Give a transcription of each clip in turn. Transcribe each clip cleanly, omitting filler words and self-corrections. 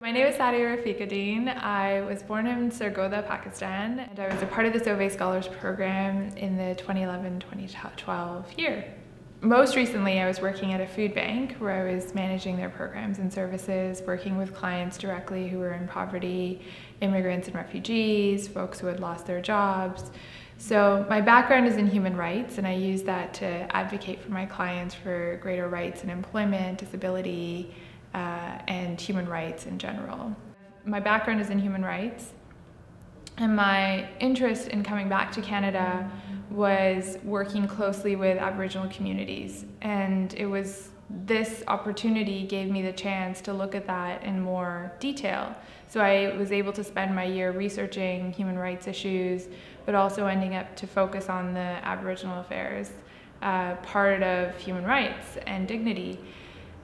My name is Sadia Rafiquddin. I was born in Sargodha, Pakistan, and I was a part of the Sauvé Scholars Program in the 2011-2012 year. Most recently, I was working at a food bank where I was managing their programs and services, working with clients directly who were in poverty, immigrants and refugees, folks who had lost their jobs. So my background is in human rights, and I use that to advocate for my clients for greater rights in employment, disability, and human rights in general. My background is in human rights, and my interest in coming back to Canada was working closely with Aboriginal communities, and it was this opportunity gave me the chance to look at that in more detail. So I was able to spend my year researching human rights issues, but also ending up to focus on the Aboriginal affairs, part of human rights and dignity.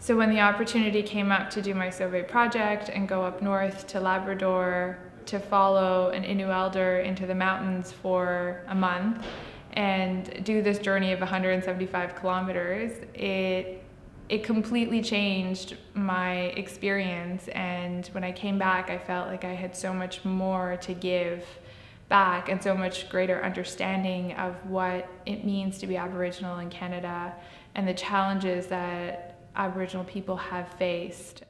So when the opportunity came up to do my Sauvé project and go up north to Labrador to follow an Innu elder into the mountains for a month and do this journey of 175 kilometers, it completely changed my experience. And when I came back, I felt like I had so much more to give back and so much greater understanding of what it means to be Aboriginal in Canada and the challenges that Aboriginal people have faced.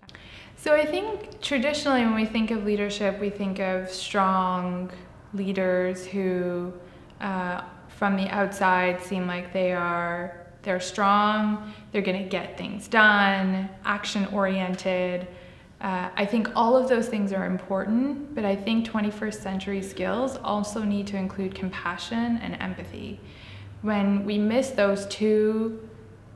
So I think traditionally when we think of leadership, we think of strong leaders who from the outside seem like they're strong, they're going to get things done, action-oriented. I think all of those things are important, but I think 21st century skills also need to include compassion and empathy. When we miss those two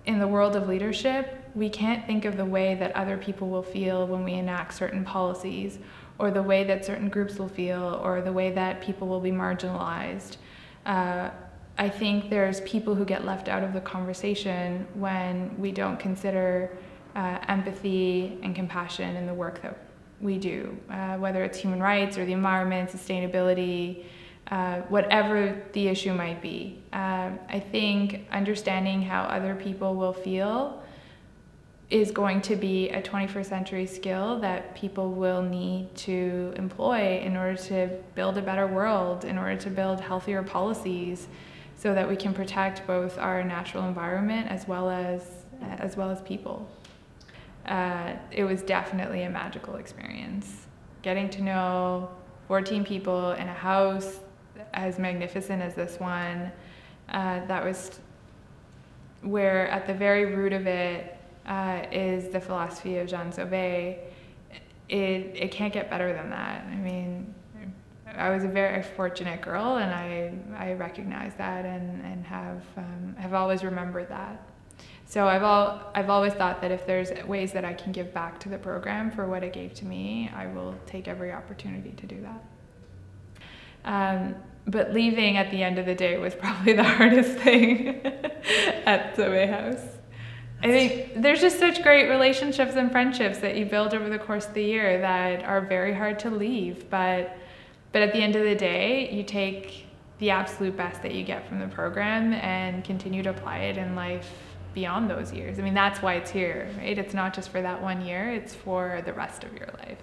in the world of leadership, we can't think of the way that other people will feel when we enact certain policies, or the way that certain groups will feel, or the way that people will be marginalized. I think there's people who get left out of the conversation when we don't consider empathy and compassion in the work that we do, whether it's human rights or the environment, sustainability, whatever the issue might be. I think understanding how other people will feel is going to be a 21st century skill that people will need to employ in order to build a better world, in order to build healthier policies, so that we can protect both our natural environment as well as people. It was definitely a magical experience. Getting to know 14 people in a house as magnificent as this one, that was where at the very root of it is the philosophy of Jeanne Sauvé. It can't get better than that. I mean, I was a very fortunate girl, and I recognize that and have always remembered that. So I've always thought that if there's ways that I can give back to the program for what it gave to me, I will take every opportunity to do that. But leaving at the end of the day was probably the hardest thing at Sauvé House. I think there's just such great relationships and friendships that you build over the course of the year that are very hard to leave, but at the end of the day, you take the absolute best that you get from the program and continue to apply it in life beyond those years. I mean, that's why it's here, right? It's not just for that one year, it's for the rest of your life.